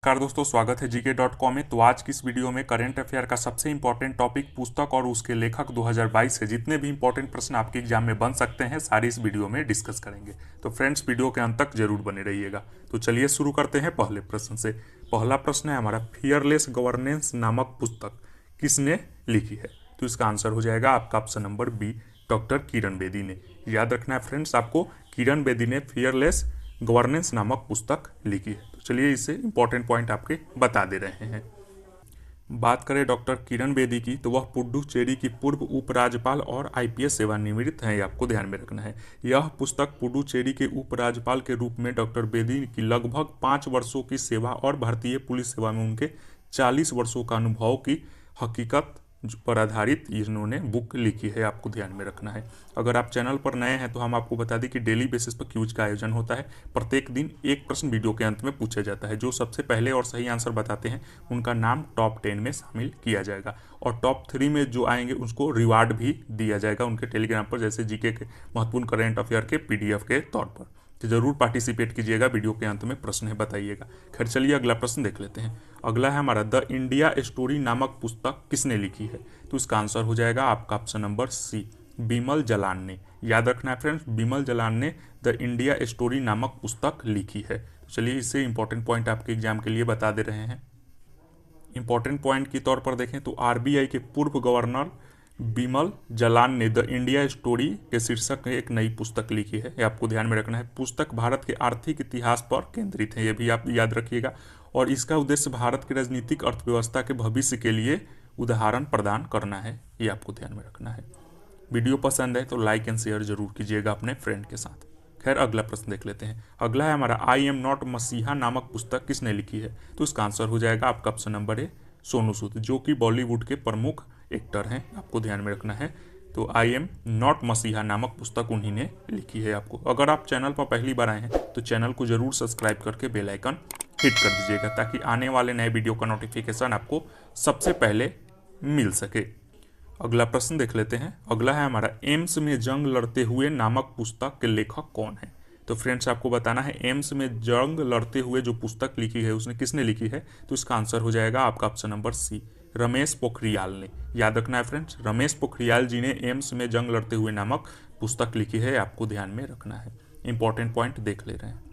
नमस्कार दोस्तों, स्वागत है gk.com में। तो आज की इस वीडियो में करंट अफेयर का सबसे इंपॉर्टेंट टॉपिक पुस्तक और उसके लेखक 2022 से जितने भी इंपॉर्टेंट प्रश्न आपके एग्जाम में बन सकते हैं सारी इस वीडियो में डिस्कस करेंगे। तो फ्रेंड्स, वीडियो के अंत तक जरूर बने रहिएगा। तो चलिए शुरू करते हैं पहले प्रश्न से। पहला प्रश्न है हमारा, फियरलेस गवर्नेंस नामक पुस्तक किसने लिखी है? तो इसका आंसर हो जाएगा आपका option number B, doctor Kiran Bedi ने। याद रखना है फ्रेंड्स आपको, किरण बेदी ने फियरलेस गवर्नेंस नामक पुस्तक लिखी है। तो चलिए इससे इंपॉर्टेंट पॉइंट आपके बता दे रहे हैं। बात करें डॉक्टर किरण बेदी की, तो वह पुडुचेरी की पूर्व उपराज्यपाल और आईपीएस सेवानिवृत्त हैं, ये आपको ध्यान में रखना है। यह पुस्तक पुडुचेरी के उपराज्यपाल के रूप में डॉक्टर बेदी की लगभग 5 वर्षों की सेवा और भारतीय पुलिस सेवा में उनके 40 वर्षों का अनुभव की हकीकत पर आधारित इन्होंने बुक लिखी है, आपको ध्यान में रखना है। अगर आप चैनल पर नए हैं तो हम आपको बता दें कि डेली बेसिस पर क्यूज का आयोजन होता है। प्रत्येक दिन एक प्रश्न वीडियो के अंत में पूछा जाता है। जो सबसे पहले और सही आंसर बताते हैं उनका नाम टॉप 10 में शामिल किया जाएगा, और टॉप 3 में जो आएंगे उसको रिवार्ड भी दिया जाएगा उनके टेलीग्राम पर, जैसे जीके के महत्वपूर्ण करंट अफेयर के पीडीएफ के तौर पर। तो जरूर पार्टिसिपेट कीजिएगा। वीडियो के अंत में प्रश्न है बताइएगा। खैर चलिए अगला प्रश्न देख लेते हैं। अगला है हमारा, द इंडिया स्टोरी नामक पुस्तक किसने लिखी है? तो इसका आंसर हो जाएगा आपका ऑप्शन नंबर सी, बिमल जलान ने। याद रखना है फ्रेंड्स, बिमल जलान ने द इंडिया स्टोरी नामक पुस्तक लिखी है। तो चलिए इससे इंपॉर्टेंट पॉइंट आपके एग्जाम के लिए बता दे रहे हैं। इंपॉर्टेंट पॉइंट के तौर पर देखें तो आरबीआई के पूर्व गवर्नर बिमल जलान ने द इंडिया स्टोरी के शीर्षक में एक नई पुस्तक लिखी है, ये आपको ध्यान में रखना है। पुस्तक भारत के आर्थिक इतिहास पर केंद्रित है, ये भी आप याद रखिएगा, और इसका उद्देश्य भारत की राजनीतिक अर्थव्यवस्था के भविष्य के लिए उदाहरण प्रदान करना है, ये आपको ध्यान में रखना है। वीडियो पसंद है तो लाइक एंड शेयर जरूर कीजिएगा अपने फ्रेंड के साथ। खैर अगला प्रश्न देख लेते हैं। अगला है हमारा, आई एम नॉट मसीहा नामक पुस्तक किसने लिखी है? तो इसका आंसर हो जाएगा आपका option number A, Sonu Sood, जो कि बॉलीवुड के प्रमुख एक्टर हैं, आपको ध्यान में रखना है। तो आई एम नॉट मसीहा नामक पुस्तक उन्हीं ने लिखी है। आपको अगर आप चैनल पर पहली बार आए हैं तो चैनल को जरूर सब्सक्राइब करके बेल आइकन हिट कर दीजिएगा, ताकि आने वाले नए वीडियो का नोटिफिकेशन आपको सबसे पहले मिल सके। अगला प्रश्न देख लेते हैं। अगला है हमारा, एम्स में जंग लड़ते हुए नामक पुस्तक के लेखक कौन है? तो फ्रेंड्स आपको बताना है, एम्स में जंग लड़ते हुए जो पुस्तक लिखी है उसने किसने लिखी है? तो इसका आंसर हो जाएगा आपका option number C, Ramesh Pokhriyal ने। याद रखना है फ्रेंड्स, रमेश पोखरियाल जी ने एम्स में जंग लड़ते हुए नामक पुस्तक लिखी है, आपको ध्यान में रखना है। इंपॉर्टेंट पॉइंट देख ले रहे हैं।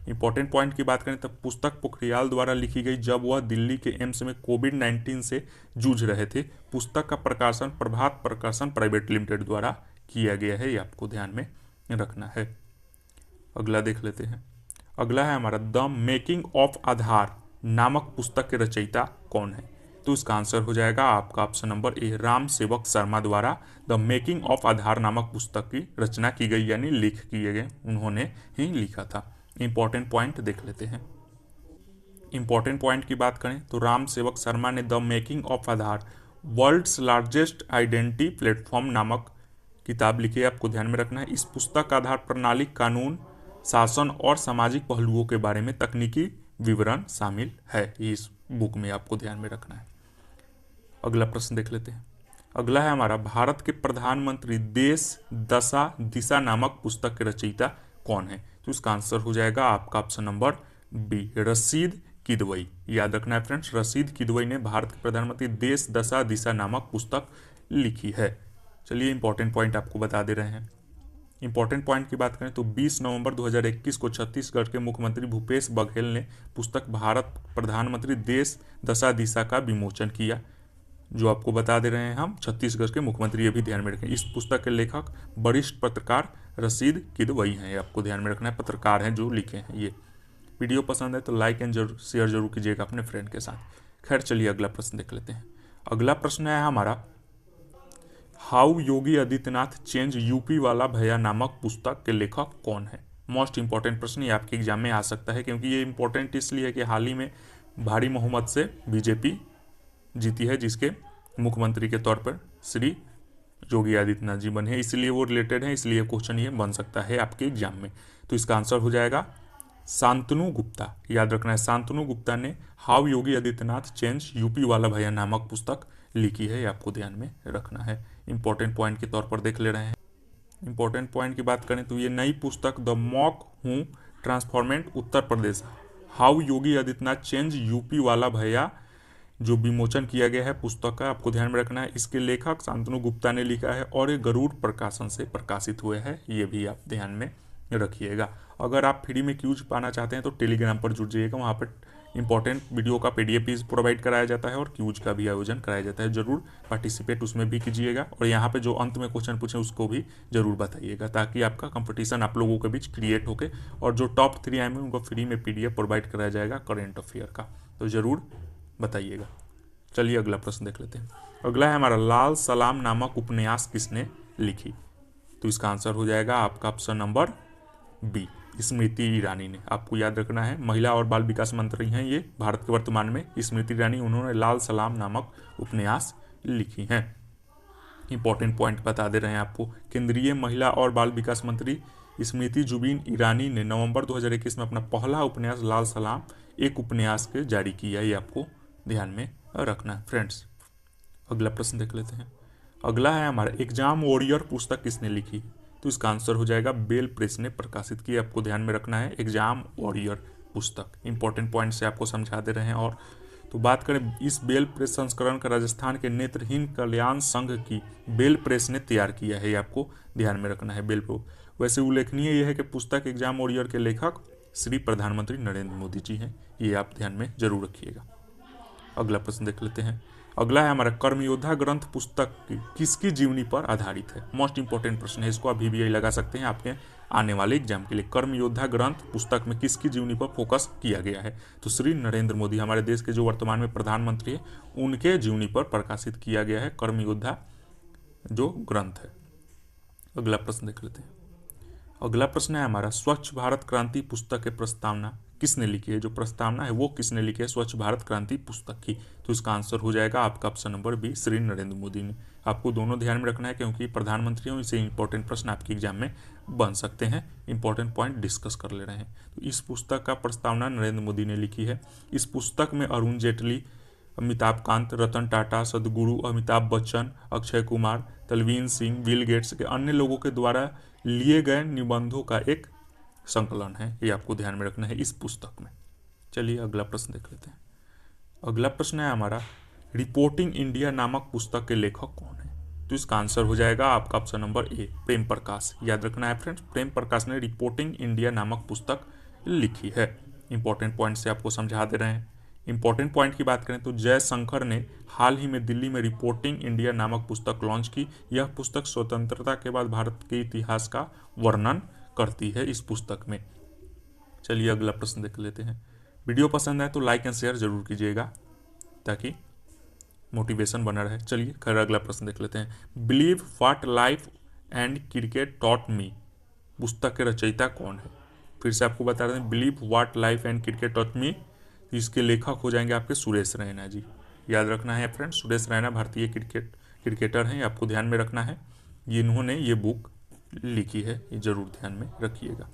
इंपॉर्टेंट पॉइंट की बात करें तो पुस्तक पोखरियाल द्वारा लिखी गई जब वह दिल्ली के एम्स में कोविड-19 से जूझ रहे थे। पुस्तक का प्रकाशन प्रभात प्रकाशन प्राइवेट लिमिटेड द्वारा किया गया है, ये आपको ध्यान में रखना है। अगला देख लेते हैं। अगला है हमारा, द मेकिंग ऑफ आधार नामक पुस्तक के रचयिता कौन है? तो इसका आंसर हो जाएगा आपका option number A, Ram Sevak Sharma द्वारा द मेकिंग ऑफ आधार नामक पुस्तक की रचना की गई, यानी लिख किए गए, उन्होंने ही लिखा था। इंपॉर्टेंट पॉइंट देख लेते हैं। इंपॉर्टेंट पॉइंट की बात करें तो राम सेवक शर्मा ने the making of Aadhaar world's largest identity platform नामक किताब लिखी है, आपको ध्यान में रखना है। इस पुस्तक का आधार प्रणाली, कानून, शासन और सामाजिक पहलुओं के बारे में तकनीकी विवरण शामिल है इस बुक में, आपको ध्यान में रखना है। अगला प्रश्न देख लेते हैं। अगला है हमारा, भारत के प्रधानमंत्री देश दशा दिशा नामक पुस्तक के रचयिता कौन है? तो इसका आंसर हो जाएगा आपका option number B, Rashid Kidwai. याद रखना है फ्रेंड्स, रशीद किदवई ने भारत के प्रधानमंत्री देश दशा दिशा नामक पुस्तक लिखी है। चलिए इंपॉर्टेंट पॉइंट आपको बता दे रहे हैं। इंपॉर्टेंट पॉइंट की बात करें तो 20 नवंबर 2021 को छत्तीसगढ़ के मुख्यमंत्री भूपेश बघेल ने पुस्तक भारत प्रधानमंत्री देश दशा दिशा का विमोचन किया, जो आपको बता दे रहे हैं हम, छत्तीसगढ़ के मुख्यमंत्री, ये भी ध्यान में रखें। इस पुस्तक के लेखक वरिष्ठ पत्रकार रशीद किदवई हैं, ये आपको ध्यान में रखना है, पत्रकार हैं जो लिखे हैं ये। वीडियो पसंद है तो लाइक एंड शेयर जरूर कीजिएगा अपने फ्रेंड के साथ। खैर चलिए अगला प्रश्न देख लेते हैं। अगला प्रश्न है हमारा, how Yogi Adityanath change UP वाला भैया नामक पुस्तक के लेखक कौन है? मोस्ट इंपॉर्टेंट प्रश्न, ये आपके एग्जाम में आ सकता है, क्योंकि ये इंपॉर्टेंट इसलिए है कि हाल ही में भारी बहुमत से बीजेपी जीती है, जिसके मुख्यमंत्री के तौर पर श्री योगी आदित्यनाथ जी बने हैं, इसलिए वो रिलेटेड है, इसलिए क्वेश्चन ये बन सकता है आपके एग्जाम में। तो इसका आंसर हो जाएगा शांतनु गुप्ता। याद रखना है, शांतनु गुप्ता ने how Yogi Adityanath change UP वाला भैया नामक पुस्तक लिखी है, ये आपको ध्यान में रखना है। इंपॉर्टेंट पॉइंट के तौर पर देख ले रहे हैं। इंपॉर्टेंट पॉइंट की बात करें तो ये नई पुस्तक द मॉक हूँ transformant Uttar Pradesh how Yogi Adityanath change UP वाला भैया, जो विमोचन किया गया है पुस्तक का, आपको ध्यान में रखना है। इसके लेखक शांतनु गुप्ता ने लिखा है और ये गरुड़ प्रकाशन से प्रकाशित हुए हैं, ये भी आप ध्यान में रखिएगा। अगर आप फ्री में क्यूज पाना चाहते हैं तो टेलीग्राम पर जुड़ जाइएगा, वहाँ पर इंपॉर्टेंट वीडियो का PDF प्रोवाइड कराया जाता है और क्यूज का भी आयोजन कराया जाता है। जरूर पार्टिसिपेट उसमें भी कीजिएगा और यहाँ पे जो अंत में क्वेश्चन पूछे उसको भी जरूर बताइएगा, ताकि आपका कंपटीशन आप लोगों के बीच क्रिएट होके और जो टॉप 3 आए हैं उनको फ्री में PDF प्रोवाइड कराया जाएगा करेंट अफेयर का, तो ज़रूर बताइएगा। चलिए अगला प्रश्न देख लेते हैं। अगला है हमारा, लाल सलाम नामक उपन्यास किसने लिखी? तो इसका आंसर हो जाएगा आपका option number B, Smriti Irani ने। आपको याद रखना है, महिला और बाल विकास मंत्री हैं ये भारत के वर्तमान में, स्मृति ईरानी, उन्होंने लाल सलाम नामक उपन्यास लिखी हैं। इंपॉर्टेंट पॉइंट बता दे रहे हैं आपको, केंद्रीय महिला और बाल विकास मंत्री स्मृति जुबिन ईरानी ने नवंबर 2021 में अपना पहला उपन्यास लाल सलाम एक उपन्यास के जारी किया, ये आपको ध्यान में रखना है फ्रेंड्स। अगला प्रश्न देख लेते हैं। अगला है हमारा, एग्जाम वॉरियर पुस्तक किसने लिखी? तो इसका आंसर हो जाएगा बेल प्रेस ने प्रकाशित की, आपको ध्यान में रखना है। एग्जाम वॉरियर पुस्तक, इंपॉर्टेंट पॉइंट से आपको समझा दे रहे हैं। और तो बात करें, इस बेल प्रेस संस्करण का राजस्थान के नेत्रहीन कल्याण संघ की बेल प्रेस ने तैयार किया है, ये आपको ध्यान में रखना है। बेल प्रो वैसे उल्लेखनीय यह है कि पुस्तक एग्जाम वॉरियर के लेखक श्री प्रधानमंत्री नरेंद्र मोदी जी हैं, ये आप ध्यान में जरूर रखिएगा। अगला प्रश्न देख लेते हैं। अगला है हमारा, कर्मयोद्धा ग्रंथ पुस्तक किसकी जीवनी पर आधारित है? मोस्ट इंपॉर्टेंट प्रश्न है, इसको आप VBI लगा सकते हैं आपके आने वाले एग्जाम के लिए। कर्मयोद्धा ग्रंथ पुस्तक में किसकी जीवनी पर फोकस किया गया है? तो श्री नरेंद्र मोदी, हमारे देश के जो वर्तमान में प्रधानमंत्री है, उनके जीवनी पर प्रकाशित किया गया है कर्मयोद्धा जो ग्रंथ है। अगला प्रश्न देख लेते हैं। अगला प्रश्न है हमारा, स्वच्छ भारत क्रांति पुस्तक की प्रस्तावना किसने लिखी है? जो प्रस्तावना है वो किसने लिखी है स्वच्छ भारत क्रांति पुस्तक की? तो इसका आंसर हो जाएगा आपका option number B, Shri Narendra Modi ने। आपको दोनों ध्यान में रखना है, क्योंकि प्रधानमंत्री हैं, इससे इंपॉर्टेंट प्रश्न आपके एग्जाम में बन सकते हैं। इंपॉर्टेंट पॉइंट डिस्कस कर ले रहे हैं। तो इस पुस्तक का प्रस्तावना नरेंद्र मोदी ने लिखी है। इस पुस्तक में अरुण जेटली, अमिताभ कांत, रतन टाटा, सदगुरु, अमिताभ बच्चन, अक्षय कुमार, तलवीन सिंह, बिल गेट्स के अन्य लोगों के द्वारा लिए गए निबंधों का एक संकलन है, ये आपको ध्यान में रखना है इस पुस्तक में। चलिए अगला प्रश्न देख लेते हैं। अगला प्रश्न है हमारा, रिपोर्टिंग इंडिया नामक पुस्तक के लेखक कौन है? तो इसका आंसर हो जाएगा आपका option number A, Prem Prakash. याद रखना है फ्रेंड्स, प्रेम प्रकाश ने रिपोर्टिंग इंडिया नामक पुस्तक लिखी है। इंपॉर्टेंट पॉइंट से आपको समझा दे रहे हैं। इंपॉर्टेंट पॉइंट की बात करें तो जयशंकर ने हाल ही में दिल्ली में रिपोर्टिंग इंडिया नामक पुस्तक लॉन्च की। यह पुस्तक स्वतंत्रता के बाद भारत के इतिहास का वर्णन करती है इस पुस्तक में। चलिए अगला प्रश्न देख लेते हैं। वीडियो पसंद आए तो लाइक एंड शेयर जरूर कीजिएगा, ताकि मोटिवेशन बना रहे। चलिए खैर अगला प्रश्न देख लेते हैं। Believe what life and cricket taught me पुस्तक के रचयिता कौन है? फिर से आपको बता रहे हैं, believe what life and cricket taught me, इसके लेखक हो जाएंगे आपके सुरेश रैना जी। याद रखना है फ्रेंड्स, सुरेश रैना भारतीय क्रिकेटर हैं, आपको ध्यान में रखना है। इन्होंने ये बुक लिखी है, ये जरूर ध्यान में रखिएगा।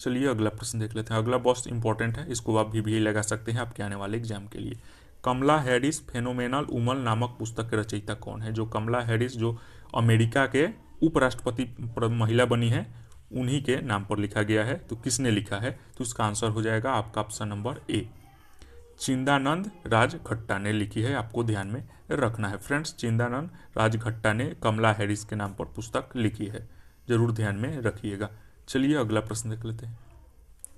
चलिए अगला प्रश्न देख लेते हैं। अगला बहुत इंपॉर्टेंट है, इसको आप भी लगा सकते हैं आपके आने वाले एग्जाम के लिए। कमला हैरिस फेनोमेनल वुमन नामक पुस्तक के रचयिता कौन है? जो कमला हैरिस जो अमेरिका के उपराष्ट्रपति महिला बनी है, उन्हीं के नाम पर लिखा गया है। तो किसने लिखा है? तो इसका आंसर हो जाएगा आपका ऑप्शन नंबर ए, चिंदानंद राजघट्टा ने लिखी है, आपको ध्यान में रखना है फ्रेंड्स। चिंदानंद राजघट्टा ने कमला हैरिस के नाम पर पुस्तक लिखी है, जरूर ध्यान में रखिएगा। चलिए अगला प्रश्न देख लेते हैं।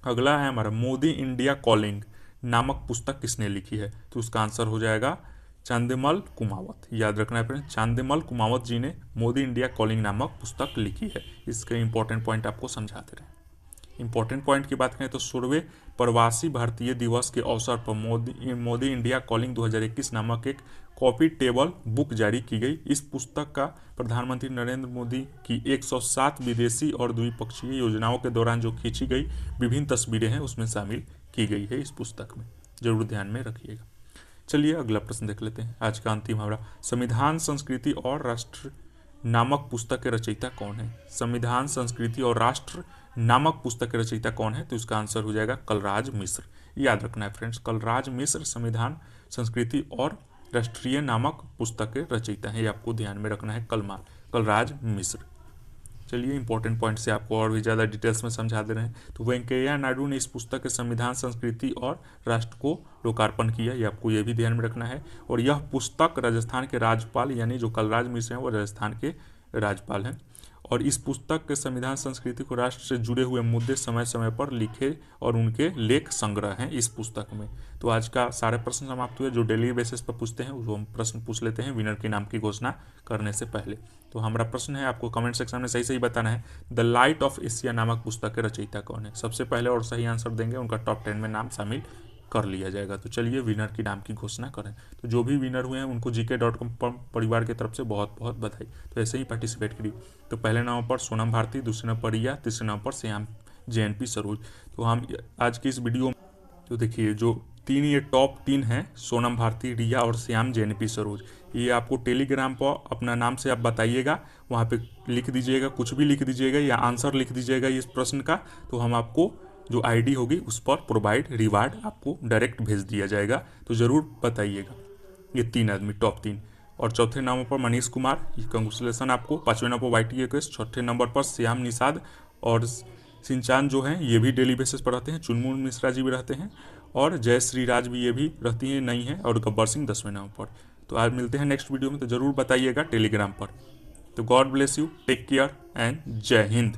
अगला है हमारा, मोदी इंडिया कॉलिंग नामक पुस्तक किसने लिखी है? तो उसका आंसर हो जाएगा चांदेमल कुमावत। याद रखना है फ्रेंड्स, चांदेमल कुमावत जी ने मोदी इंडिया कॉलिंग नामक पुस्तक लिखी है। इसके इंपॉर्टेंट पॉइंट आपको समझाते रहे। इंपॉर्टेंट पॉइंट की बात करें तो 16वें प्रवासी भारतीय दिवस के अवसर पर मोदी इंडिया कॉलिंग 2021 नामक एक कॉपी टेबल बुक जारी की गई। इस पुस्तक का प्रधानमंत्री नरेंद्र मोदी की 107 विदेशी और द्विपक्षीय योजनाओं के दौरान जो खींची गई विभिन्न तस्वीरें हैं उसमें शामिल की गई है इस पुस्तक में, जरूर ध्यान में रखिएगा। चलिए अगला प्रश्न देख लेते हैं। आज का अंतिम हमारा, संविधान संस्कृति और राष्ट्र नामक पुस्तक के रचयिता कौन है? संविधान संस्कृति और राष्ट्र नामक पुस्तक के रचयिता कौन है? तो इसका आंसर हो जाएगा कलराज मिश्र। याद रखना है फ्रेंड्स, कलराज मिश्र संविधान संस्कृति और राष्ट्रीय नामक पुस्तक के रचयिता है, ये आपको ध्यान में रखना है, कलराज मिश्र। चलिए इंपॉर्टेंट पॉइंट से आपको और भी ज़्यादा डिटेल्स में समझा दे रहे हैं। तो वेंकैया नायडू ने इस पुस्तक के संविधान, संस्कृति और राष्ट्र को लोकार्पण किया, ये आपको ये भी ध्यान में रखना है। और यह पुस्तक राजस्थान के राज्यपाल यानी जो कलराज मिश्र हैं वो राजस्थान के राज्यपाल हैं। और इस पुस्तक के संविधान, संस्कृति को राष्ट्र से जुड़े हुए मुद्दे समय समय पर लिखे और उनके लेख संग्रह हैं इस पुस्तक में। तो आज का सारे प्रश्न समाप्त हुए। जो डेली बेसिस पर पूछते हैं वो हम प्रश्न पूछ लेते हैं विनर के नाम की घोषणा करने से पहले। तो हमारा प्रश्न है, आपको कमेंट सेक्शन में सही सही बताना है, द लाइट ऑफ एशिया नामक पुस्तक के रचयिता कौन है। सबसे पहले और सही आंसर देंगे उनका टॉप 10 में नाम शामिल कर लिया जाएगा। तो चलिए विनर की नाम की घोषणा करें। तो जो भी विनर हुए हैं उनको gk.com परिवार की तरफ से बहुत बहुत बधाई। तो ऐसे ही पार्टिसिपेट करिए। तो पहले नंबर पर सोनम भारती, दूसरे नंबर पर रिया, तीसरे नंबर पर श्याम JNP सरोज। तो हम आज की इस वीडियो, तो देखिए जो तीन ये टॉप 3 हैं, सोनम भारती, रिया और श्याम JNP सरोज, ये आपको टेलीग्राम पर अपना नाम से आप बताइएगा, वहाँ पे लिख दीजिएगा, कुछ भी लिख दीजिएगा या आंसर लिख दीजिएगा इस प्रश्न का। तो हम आपको जो आईडी होगी उस पर प्रोवाइड रिवार्ड आपको डायरेक्ट भेज दिया जाएगा। तो ज़रूर बताइएगा। ये 3 आदमी टॉप 3। और चौथे नंबर पर मनीष कुमार, कंग्रेचुलेसन आपको। पाँचवें नंबर पर YT योगेश, छठे नंबर पर श्याम निषाद और सिंचान जो हैं ये भी डेली बेसिस पर रहते हैं। चुनमुन मिश्रा जी भी रहते हैं और जय श्री राज भी ये भी रहती हैं, नहीं है। और गब्बर सिंह 10वें नंबर पर। तो आज मिलते हैं नेक्स्ट वीडियो में। तो ज़रूर बताइएगा टेलीग्राम पर। तो God bless you, take care and जय हिंद।